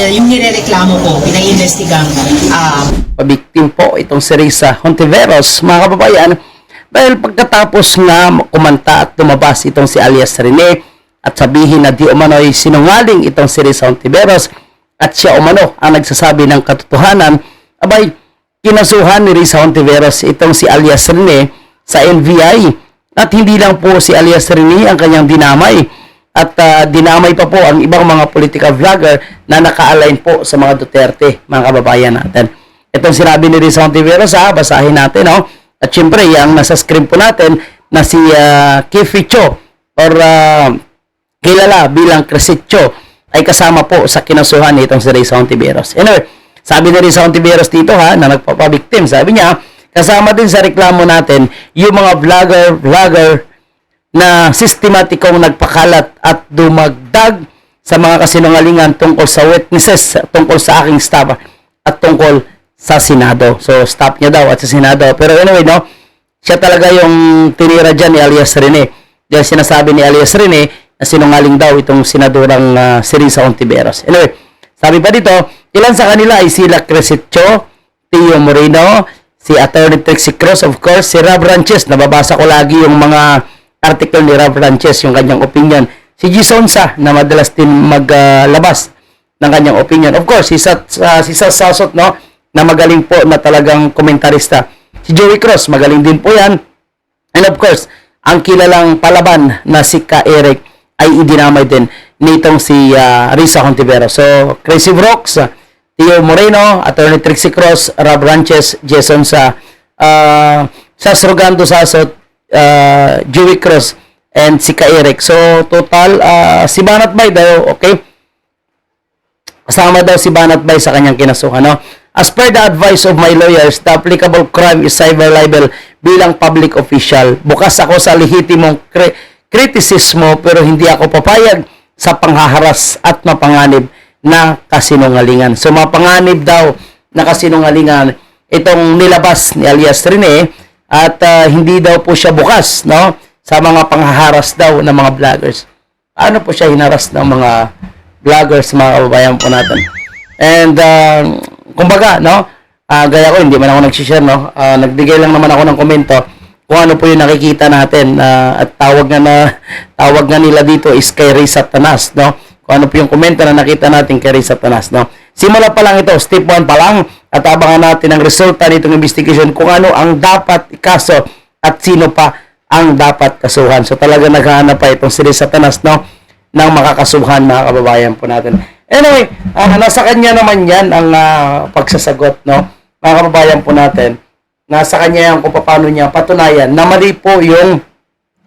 yung nirereklamo ko, pinaiinvestigang Pabiktim po itong si Risa Hontiveros, mga kababayan, dahil pagkatapos na kumanta at lumabas itong si alias Rene at sabihin na di umano'y sinungaling itong si Risa Hontiveros at siya umano ang nagsasabi ng katotohanan, abay, kinasuhan ni Risa Hontiveros itong si alias Rene sa NBI at hindi lang po si alias Rene ang kanyang dinamay at dinamay pa po ang ibang mga political vlogger na naka-align po sa mga Duterte, mga kababayan natin. Itong sinabi ni Risa Hontiveros, basahin natin, no? At syempre, yung nasa screen po natin na si Kifi Cho or kilala bilang Crescitcho ay kasama po sa kinasuhan nitong si Risa Hontiveros. Anyway, sabi ni Risa Hontiveros dito na nagpapabiktim, sabi niya, kasama din sa reklamo natin yung mga vlogger na sistematikong nagpakalat at dumagdag sa mga kasinungalingan tungkol sa witnesses, tungkol sa aking staff at tungkol sa Senado. So, stop niya daw at sa Senado. Pero anyway, no, siya talaga yung tinira dyan ni alias Rene. Dahil sinasabi ni alias Rene na sinungaling daw itong senadorang si Risa Hontiveros. Anyway, sabi pa dito, ilan sa kanila ay sila Crescitcho, Tio Moreno, si Atty. Trixie Cross, of course, si Rob Ranches. Nababasa ko lagi yung mga article ni Rob Ranches, yung kanyang opinion. Si G. Sonsa, na madalas din maglabas ng kanyang opinion. Of course, si Sas Sasot, no, na magaling po na talagang komentarista. Si Joey Cross, magaling din po yan. And of course, ang kilalang palaban na si Ka Eric ay idinamay din nitong si Risa Hontiveros. So, Crazy Brooks, Tio Moreno, Atty. Trixie Cross, Rob Ranches, Jason Sas Rogando Sasot, Joey Cross, and si Ka Eric. So, total, si Banat Bay daw, okay? Kasama daw si Banat Bay sa kanyang kinasuhan, no? As per the advice of my lawyers, the applicable crime is cyber libel bilang public official. Bukas ako sa lehitimong kritisismo pero hindi ako papayag sa panghaharas at mapanganib na kasinungalingan. So mapanganib daw na kasinungalingan itong nilabas ni alias Rene at hindi daw po siya bukas, no, sa mga panghaharas daw ng mga vloggers. Ano po siya hinaras ng mga vloggers, mga kababayan po natin? And kumbaga, no, gaya ko, hindi man ako nag-share, no, nagbigay lang naman ako ng komento kung ano po yung nakikita natin at tawag nga nila dito is kay Risa Tanas, no, kung ano po yung komento na nakita natin kay Risa Tanas, no. Simula pa lang ito, step 1 pa lang at abangan natin ang resulta nitong investigation kung ano ang dapat ikaso at sino pa ang dapat kasuhan. So talaga naghahanap pa itong si Risa Tanas, no, ng makakasuhan, mga kababayan po natin. Anyway, nasa kanya naman yan ang pagsasagot, no? Mga kababayan po natin, nasa kanya yan kung paano niya patunayan na mali po yung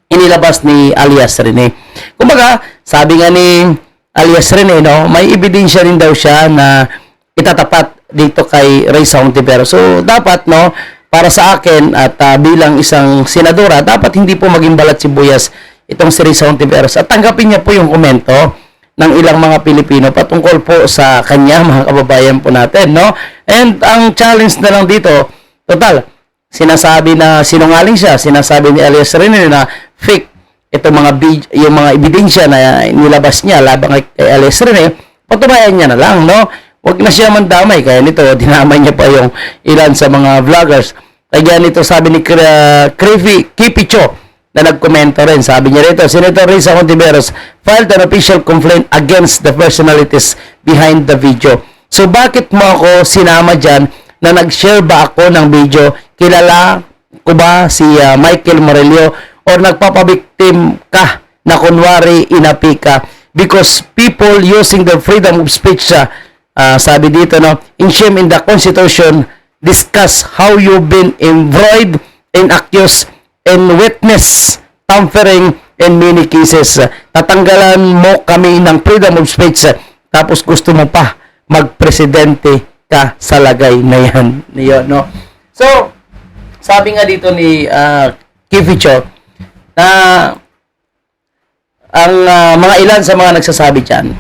inilabas ni alias Rene. Kumbaga, sabi nga ni alias Rene, no, may ebidensya rin daw siya na itatapat dito kay Risa Hontiveros. So, dapat, no, para sa akin at bilang isang senadora, dapat hindi po maging balat sibuyas itong si Risa Hontiveros at tanggapin niya po yung komento ng ilang mga Pilipino patungkol po sa kanya, mga kababayan po natin, no? And ang challenge na lang dito, total, sinasabi na sinungaling siya, sinasabi ni alias Rene na fake itong yung mga ebidensya na nilabas niya labang kay alias Rene, patunayan niya na lang, no? Huwag na siya mandamay, kaya nito, dinamay niya pa yung ilan sa mga vloggers. Kaya nito, sabi ni Kifi Cho, na nagkomento rin. Sabi niya rito, Senator Risa Hontiveros filed an official complaint against the personalities behind the video. So, bakit mo ako sinama dyan na nag-share ba ako ng video? Kilala ko ba si Michael Morello or nagpapabiktim ka na kunwari inapi ka? Because people using their freedom of speech, sabi dito, no, in shame in the Constitution, discuss how you've been embroiled and accused and witness tampering in many cases. Tatanggalan mo kami ng freedom of speech tapos gusto mo pa magpresidente ka sa lagay na yan. Yun, no? So, sabi nga dito ni Kifi Cho na ang mga ilan sa mga nagsasabi dyan,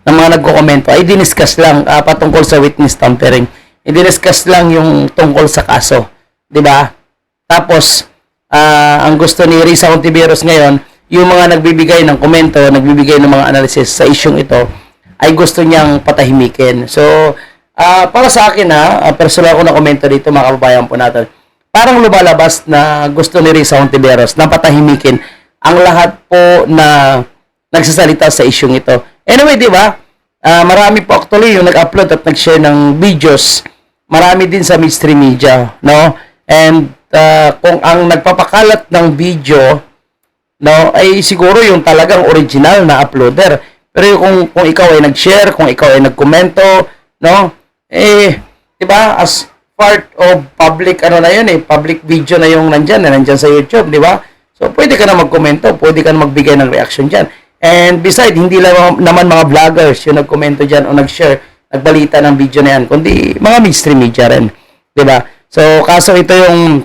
ng mga nagko-komento ay diniscuss lang patungkol sa witness tampering. I-discuss lang yung tungkol sa kaso. 'Di ba? Tapos, ang gusto ni Risa Hontiveros ngayon, yung mga nagbibigay ng komento, nagbibigay ng mga analysis sa isyong ito, ay gusto niyang patahimikin. So, para sa akin personal ko na komento dito mga kababayan po natin. Parang lumalabas na gusto ni Risa Hontiveros na patahimikin ang lahat po na nagsasalita sa isyung ito. Anyway, di ba? Marami po actually yung nag-upload at nag-share ng videos. Marami din sa mainstream media, no? And kung ang nagpapakalat ng video, no, ay siguro yung talagang original na uploader. Pero kung ikaw ay nag-share, kung ikaw ay nagkomento, no, di ba, as part of public, na yun public video na yung nandyan sa YouTube, di ba? So, pwede ka na magkomento, pwede ka na magbigay ng reaction dyan. And beside, hindi lang naman mga vloggers yung nagkomento dyan o nag-share, nagbalita ng video na yan, kundi mga mainstream media rin, di ba? So, kaso ito yung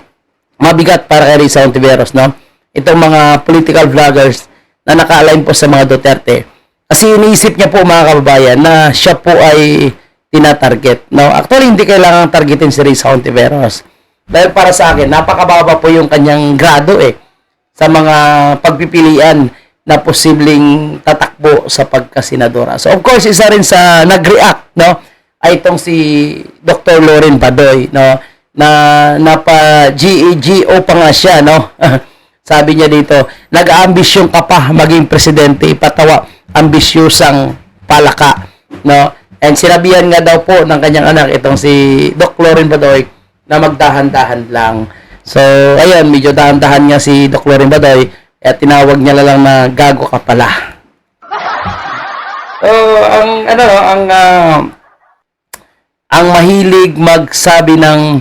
mabigat para kay Risa Hontiveros, no? Itong mga political vloggers na naka-align po sa mga Duterte. Kasi iniisip niya po mga kababayan na siya po ay tinatarget. No? Actually, hindi kailangan targetin si Risa Hontiveros. Dahil para sa akin, napakababa po yung kanyang grado sa mga pagpipilian na posibleng tatakbo sa pagkasenadora. So, of course, isa rin sa nag-react, no, ay itong si Dr. Loren Badoy, no, na napa-GEGO pa nga siya, no. Sabi niya dito, nag-aambisyong ka pa maging presidente, ipatawa, ambisyosang palaka, no? And sinabihan nga daw po ng kanyang anak, itong si Doc Loren Badoy, na magdahan-dahan lang. So, ayun, medyo dahan-dahan nga si Doc Loren Badoy, at tinawag niya lang na gago ka pala. So, ang mahilig magsabi ng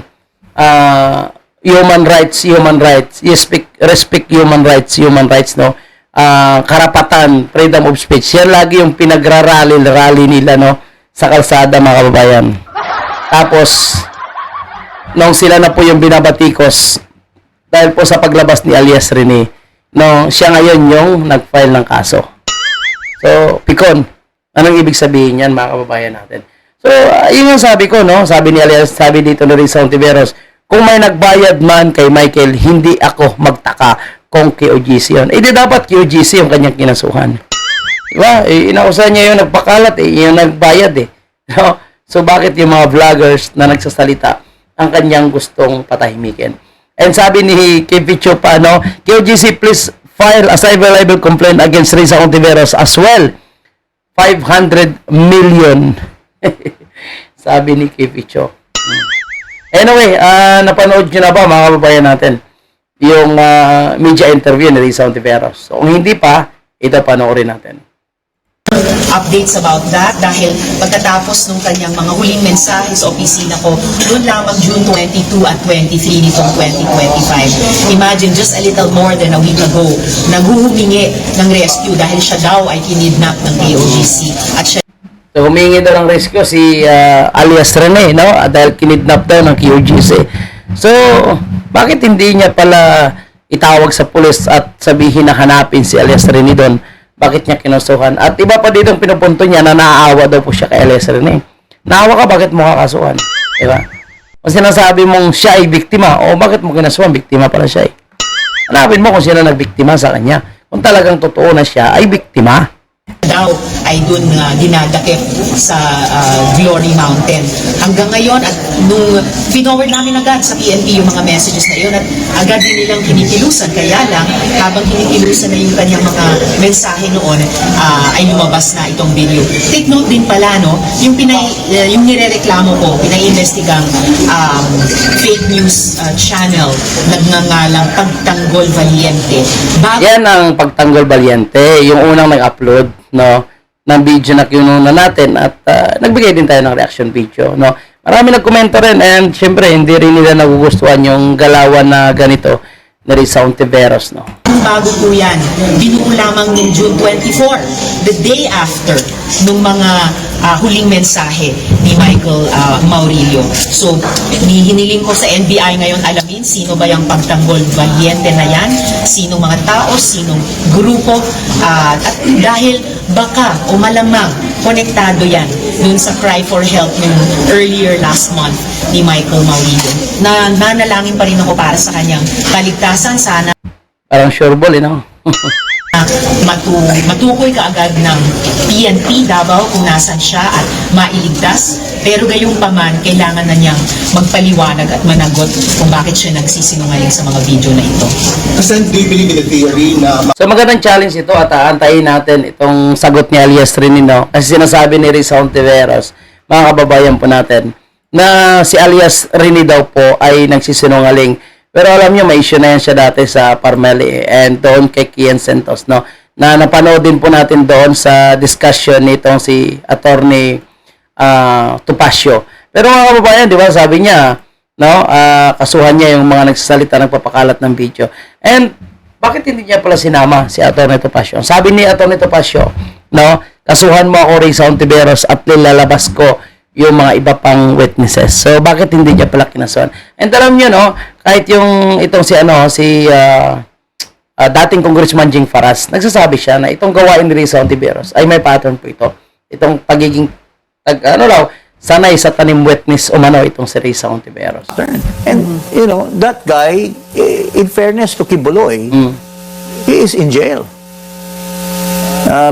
human rights, respect human rights, no? Karapatan, freedom of speech. Yan lagi yung pinagrarally nila, no, sa kalsada, mga kababayan. Tapos, nung sila na po yung binabatikos, dahil po sa paglabas ni Alias Rene, no, siya ngayon yung nag-file ng kaso. So, pikon. Anong ibig sabihin yan, mga kababayan natin? So, yun yung sabi ko, no? Sabi ni Alias, sabi dito ni Risa Hontiveros, kung may nagbayad man kay Michael, hindi ako magtaka kung QGC yun. Di dapat QGC yung kanyang kinasuhan. Diba? Inausahan niya yung nagpakalat, yung nagbayad, no? So, bakit yung mga vloggers na nagsasalita ang kanyang gustong patahimikin? And sabi ni Kevicho pa, no, QGC, please file a civil libel complaint against Risa Hontiveros as well. 500 million. Sabi ni Kevicho. Anyway, napanood nyo na ba, mga kababayan natin, yung media interview ni Risa Hontiveros? So, kung hindi pa, ito panoorin natin. Updates about that dahil pagkatapos ng kanyang mga huling mensahe sa opisina ko doon lamang June 22 at 23 nitong 2025. Imagine, just a little more than a week ago, naghuhumingi ng rescue dahil siya daw ay kinidnap ng KOGC at siya. So, humingi daw ng rescue si Alias Rene, no? Dahil kinidnap daw ng KOGC. So, bakit hindi niya pala itawag sa pulis at sabihin na hanapin si Alias Rene doon? Bakit niya kinusuhan? At iba pa dito ang pinupunto niya na naaawa daw po siya kay Alias Rene. Naawa ka, bakit mo kakasuhan? Diba? Kung sinasabi mong siya ay biktima, o bakit mo kinasuhan? Biktima pala siya Hanapin mo kung sino nagbiktima sa kanya. Kung talagang totoo na siya ay biktima. Daw ay doon dinadakip sa Glory Mountain. Hanggang ngayon, at nung pinoward namin agad sa PNP yung mga messages na yun, at agad din nilang kinikilusan. Kaya lang, habang kinikilusan na yung kanyang mga mensahe noon, ay lumabas na itong video. Take note din pala, no, yung nirereklamo ko, pinaimbestigang fake news channel, nagngangalang Pagtanggol Valiente. Yan ang Pagtanggol Valiente, yung unang nag-upload, no, ng video na kinuna natin at nagbigay din tayo ng reaction video, no. Marami nagkomento rin and syempre hindi rin nila nagugustuhan yung galawan na ganito ni Risa Hontiveros, no. Bago po yan, binuo lamang noong June 24, the day after nung mga huling mensahe ni Michael Maurilio. So, hiniling ko sa NBI ngayon alamin sino ba yung Pagtanggol Valiente na yan, sinong mga tao, sinong grupo, at dahil baka o malamang konektado yan dun sa cry for help nung earlier last month ni Michael Maurilio. Nanalangin pa rin ako para sa kanyang kaligtasan, sana. Parang sure ball, no? matukoy kaagad ng PNP Davao kung nasan siya at mailigtas. Pero gayong paman, kailangan na niyang magpaliwanag at managot kung bakit siya nagsisinungaling sa mga video na ito. Sen, do you believe in the theory na So magandang challenge ito at aantayin natin itong sagot ni Alias Trinino. Kasi sinasabi ni Risa Hontiveros, mga kababayan po natin, na si Alias Rini daw po ay nagsisinungaling. Pero alam nyo, may issue na yan siya dati sa Parmeli and doon kay Kian Santos, no? Na napanood din po natin doon sa discussion nitong si Attorney Topacio. Pero mga kababayan, di ba, sabi niya, no, kasuhan niya yung mga nagsasalita, nagpapakalat ng video. And bakit hindi niya pala sinama si Attorney Topacio? Sabi ni Attorney Topacio, no, kasuhan mo ako rin sa Hontiveros at nilalabas ko yung mga iba pang witnesses. So, bakit hindi niya pala kinasuhan? And alam niyo, no, kahit yung itong si dating Congressman Jing Faras, nagsasabi siya na itong gawain ni Risa Hontiveros ay may pattern po ito. Itong pagiging, sanay sa tanim witness umano itong si Risa Hontiveros. And, you know, that guy, in fairness to Kibuloy, he is in jail.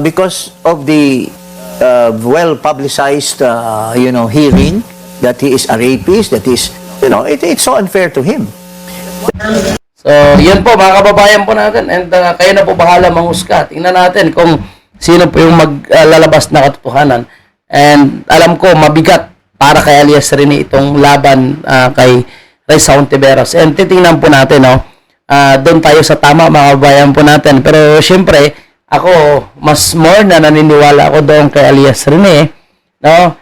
Because of the well-publicized, hearing that he is a rapist, that is, it's so unfair to him. So, yun po mga kababayan po natin and kayo na po bahala manghusga. Tingnan natin kung sino po yung maglalabas na katotohanan. And alam ko mabigat para kay Alias Rene itong laban kay Risa Hontiveros. And titingnan po natin, no, doon tayo sa tama mga kababayan po natin. Pero syempre, ako mas more na naniniwala ako doon kay Alias Rene, no?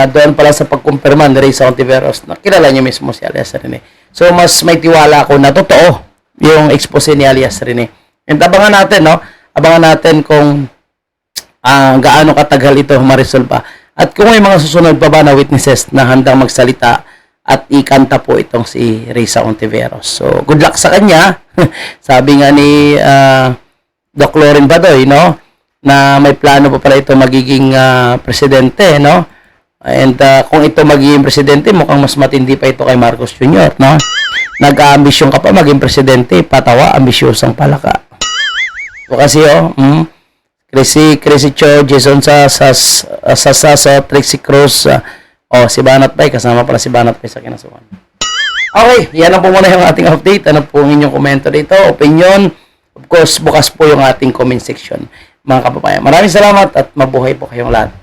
Doon pala sa pagkumpirma ni Risa Hontiveros na kilala niyo mismo si Alias Rene. So, mas may tiwala ako na totoo yung expose ni Alias Rene. And abangan natin, no? Abangan natin kung gaano katagal ito ma-resolve pa. At kung may mga susunod pa ba na witnesses na handang magsalita at ikanta po itong si Risa Hontiveros. So, good luck sa kanya. Sabi nga ni Doc Loren Badoy, no? Na may plano pa pala ito magiging presidente, no? And kung ito magiging presidente, mukhang mas matindi pa ito kay Marcos Jr., no? Nag-aambisyon ka pa maging presidente, patawa, ambisyosang palaka. So kasi, Crazy Cho, Jason Sasa, Trixie Cruz, si Banat Bay, kasama pala si Banat Bay sa kinasuhan. Okay, yan na po muna yung ating update. Ano po ang inyong komento dito, opinion? Of course, bukas po yung ating comment section, mga kababayan. Maraming salamat at mabuhay po kayong lahat.